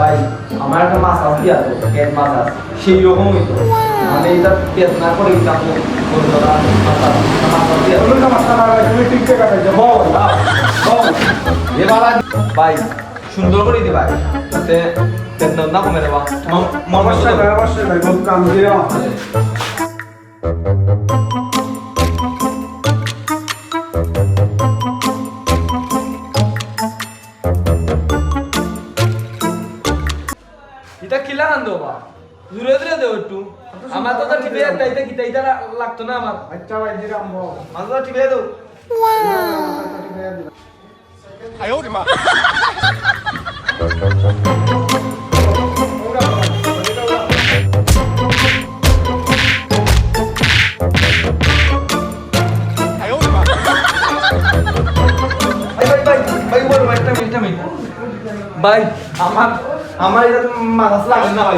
ভাই আমার একটা মাছ আছে তো পেট মাছ আছে সেই রকম হইতো মানে এটা পেট না করে এটা বলতরা মাছ আছে ওগুলো মাছ না ভাই তুমি ঠিক করে কাটাইছো বল বল এবারে ভাই সুন্দর করে দি ভাই তাতে পেট না কমে দেবা অবশ্যই ভাই বহুত কাম দিও এটা কিলা আন দেবা দূরে দূরে দেও একটু আমার তো টিপে তাইতে কি তাইটা লাগতো না আমার আচ্ছা ভাই দিলাম বল মাছটা টিপে দাও ভাই আমার আমার এটা মাছ লাগে না ভাই